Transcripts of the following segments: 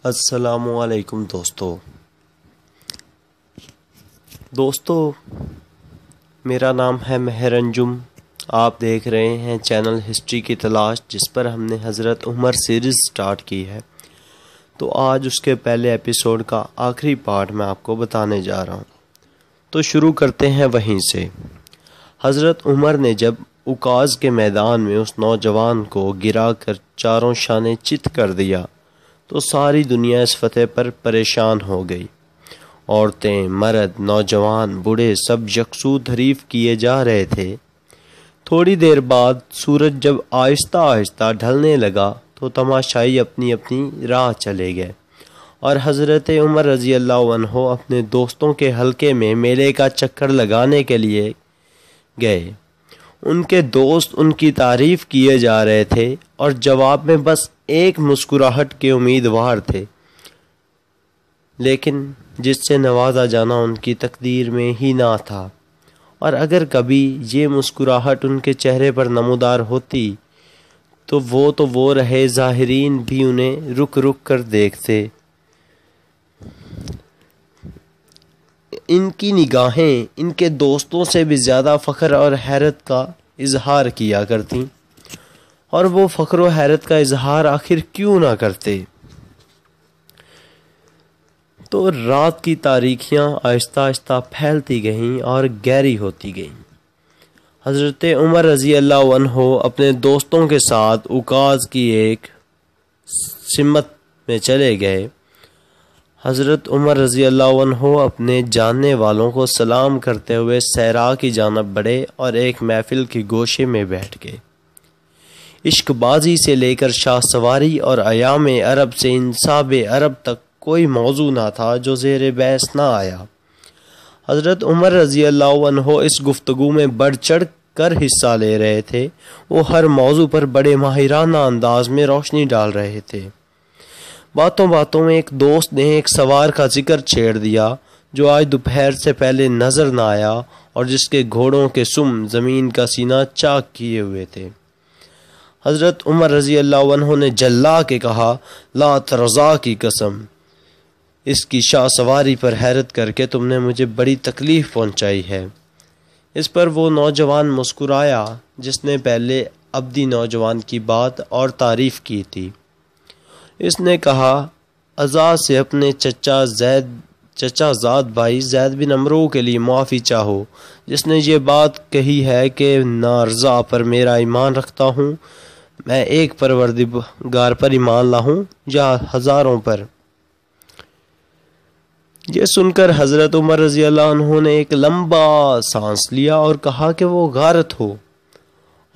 السلام علیکم دوستو میرا نام ہے مہر انجم۔ آپ دیکھ رہے ہیں چینل ہسٹری کی تلاش، جس پر ہم نے حضرت عمر سیریز سٹارٹ کی ہے۔ تو آج اس کے پہلے ایپیسوڈ کا آخری پارٹ میں آپ کو بتانے جا رہا ہوں۔ تو شروع کرتے ہیں وہیں سے۔ حضرت عمر نے جب اوکاز کے میدان میں اس نوجوان کو گرا کر چاروں شانے چت کر دیا تو ساری دنیا اس فتح پر پریشان ہو گئی۔ عورتیں، مرد، نوجوان، بوڑھے سب یکسو حریف کیے جا رہے تھے۔ تھوڑی دیر بعد سورج جب آہستہ آہستہ ڈھلنے لگا تو تماشائی اپنی اپنی راہ چلے گئے، اور حضرت عمر رضی اللہ عنہ اپنے دوستوں کے حلقے میں میلے کا چکر لگانے کے لیے گئے۔ ان کے دوست ان کی تعریف کیے جا رہے تھے اور جواب میں بس ایک مسکراہٹ کے امیدوار تھے، لیکن جس سے نوازا جانا ان کی تقدیر میں ہی نہ تھا، اور اگر کبھی یہ مسکراہٹ ان کے چہرے پر نمودار ہوتی تو وہ رہے ظاہرین بھی انہیں رک رک کر دیکھتے۔ ان کی نگاہیں ان کے دوستوں سے بھی زیادہ فخر اور حیرت کا اظہار کیا کرتیں، اور وہ فخر و حیرت کا اظہار آخر کیوں نہ کرتے؟ تو رات کی تاریکیاں آہستہ آہستہ پھیلتی گئیں اور گہری ہوتی گئیں۔ حضرت عمر رضی اللہ عنہ اپنے دوستوں کے ساتھ اوکاز کی ایک سمت میں چلے گئے۔ حضرت عمر رضی اللہ عنہ اپنے جاننے والوں کو سلام کرتے ہوئے صحرا کی جانب بڑھے اور ایک محفل کے گوشے میں بیٹھ گئے۔ عشق بازی سے لے کر شاہ سواری اور ایام عرب سے انصاب عرب تک کوئی موضوع نہ تھا جو زیر بحث نہ آیا۔ حضرت عمر رضی اللہ عنہ اس گفتگو میں بڑھ چڑھ کر حصہ لے رہے تھے۔ وہ ہر موضوع پر بڑے ماہرانہ انداز میں روشنی ڈال رہے تھے۔ باتوں باتوں میں ایک دوست نے ایک سوار کا ذکر چھیڑ دیا جو آج دوپہر سے پہلے نظر نہ آیا اور جس کے گھوڑوں کے سم زمین کا سینہ چاک کیے ہوئے تھے۔ حضرت عمر رضی اللہ عنہ نے جلا کے کہا، لا ترضا کی قسم، اس کی شاہ سواری پر حیرت کر کے تم نے مجھے بڑی تکلیف پہنچائی ہے۔ اس پر وہ نوجوان مسکرایا جس نے پہلے ابدی نوجوان کی بات اور تعریف کی تھی۔ اس نے کہا، عزا سے اپنے چچا زاد بھائی زید بن عمرو کے لیے معافی چاہو، جس نے یہ بات کہی ہے کہ نہ رضا پر میرا ایمان رکھتا ہوں، میں ایک پروردگار پر ایمان لاؤں یا ہزاروں پر۔ یہ سن کر حضرت عمر رضی اللہ عنہ نے ایک لمبا سانس لیا اور کہا کہ وہ غارت ہو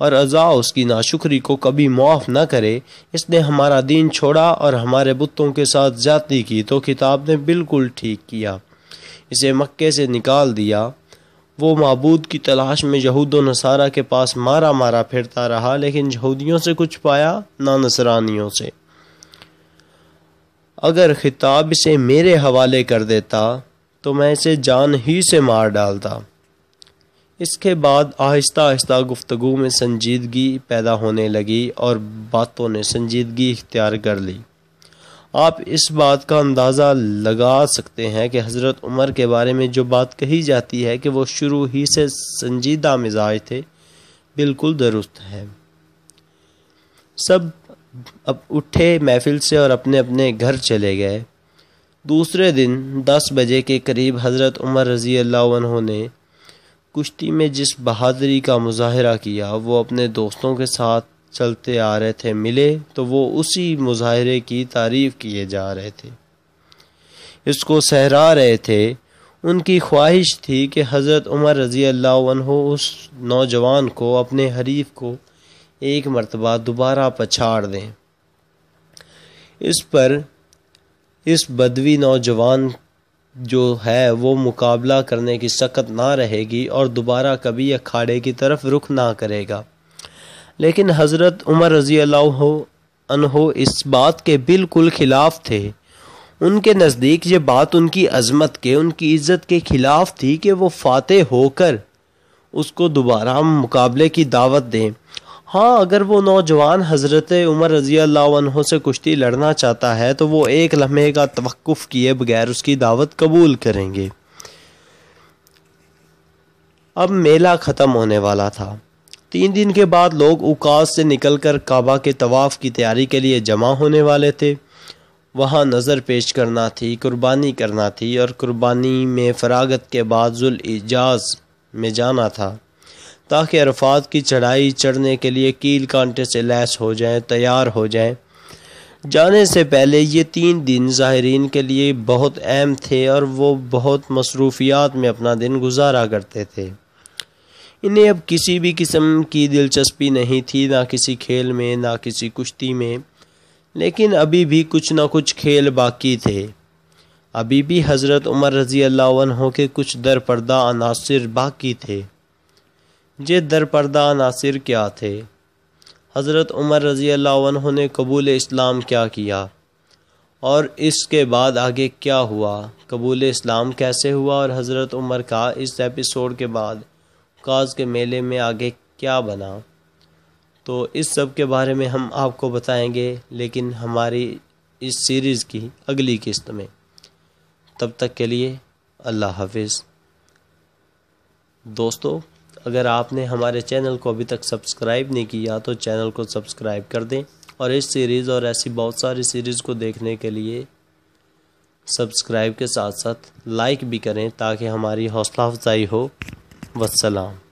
اور عزا اس کی ناشکری کو کبھی معاف نہ کرے۔ اس نے ہمارا دین چھوڑا اور ہمارے بتوں کے ساتھ زیادتی کی تو کتاب نے بالکل ٹھیک کیا، اسے مکے سے نکال دیا۔ وہ معبود کی تلاش میں یہود و نصارہ کے پاس مارا پھرتا رہا، لیکن یہودیوں سے کچھ پایا نہ نصرانیوں سے۔ اگر خطاب اسے میرے حوالے کر دیتا تو میں اسے جان ہی سے مار ڈالتا۔ اس کے بعد آہستہ آہستہ گفتگو میں سنجیدگی پیدا ہونے لگی اور باتوں نے سنجیدگی اختیار کر لی۔ آپ اس بات کا اندازہ لگا سکتے ہیں کہ حضرت عمر کے بارے میں جو بات کہی جاتی ہے کہ وہ شروع ہی سے سنجیدہ مزاج تھے، بالکل درست ہے۔ سب اب اٹھے محفل سے اور اپنے اپنے گھر چلے گئے۔ دوسرے دن 10 بجے کے قریب حضرت عمر رضی اللہ عنہ نے کشتی میں جس بہادری کا مظاہرہ کیا وہ اپنے دوستوں کے ساتھ چلتے آ رہے تھے، ملے تو وہ اسی مظاہرے کی تعریف کیے جا رہے تھے، اس کو سہرا رہے تھے۔ ان کی خواہش تھی کہ حضرت عمر رضی اللہ عنہ اس نوجوان کو، اپنے حریف کو ایک مرتبہ دوبارہ پچھاڑ دیں۔ اس پر اس بدوی نوجوان جو ہے وہ مقابلہ کرنے کی سخت نہ رہے گی اور دوبارہ کبھی اکھاڑے کی طرف رخ نہ کرے گا۔ لیکن حضرت عمر رضی اللہ عنہ اس بات کے بالکل خلاف تھے۔ ان کے نزدیک یہ بات ان کی عظمت کے، ان کی عزت کے خلاف تھی کہ وہ فاتح ہو کر اس کو دوبارہ مقابلے کی دعوت دیں۔ ہاں اگر وہ نوجوان حضرت عمر رضی اللہ عنہ سے کشتی لڑنا چاہتا ہے تو وہ ایک لمحے کا توقف کیے بغیر اس کی دعوت قبول کریں گے۔ اب میلہ ختم ہونے والا تھا۔ 3 دن کے بعد لوگ عکاظ سے نکل کر کعبہ کے طواف کی تیاری کے لیے جمع ہونے والے تھے۔ وہاں نظر پیش کرنا تھی، قربانی کرنا تھی اور قربانی میں فراغت کے بعد ذوالحجاز میں جانا تھا تاکہ عرفات کی چڑھائی چڑھنے کے لیے کیل کانٹے سے لیس ہو جائیں، تیار ہو جائیں۔ جانے سے پہلے یہ 3 دن ظاہرین کے لیے بہت اہم تھے اور وہ بہت مصروفیات میں اپنا دن گزارا کرتے تھے۔ انہیں اب کسی بھی قسم کی دلچسپی نہیں تھی، نہ کسی کھیل میں نہ کسی کشتی میں، لیکن ابھی بھی کچھ نہ کچھ کھیل باقی تھے۔ ابھی بھی حضرت عمر رضی اللہ عنہ کے کچھ درپردہ عناصر باقی تھے۔ یہ درپردہ عناصر کیا تھے؟ حضرت عمر رضی اللہ عنہ نے قبول اسلام کیا کیا اور اس کے بعد آگے کیا ہوا؟ قبول اسلام کیسے ہوا اور حضرت عمر کا اس ایپیسوڈ کے بعد عکاظ کے میلے میں آگے کیا بنا؟ تو اس سب کے بارے میں ہم آپ کو بتائیں گے، لیکن ہماری اس سیریز کی اگلی قسط میں۔ تب تک کے لیے اللہ حافظ۔ دوستو، اگر آپ نے ہمارے چینل کو ابھی تک سبسکرائب نہیں کیا تو چینل کو سبسکرائب کر دیں، اور اس سیریز اور ایسی بہت ساری سیریز کو دیکھنے کے لیے سبسکرائب کے ساتھ ساتھ لائک بھی کریں تاکہ ہماری حوصلہ افزائی ہو۔ والسلام۔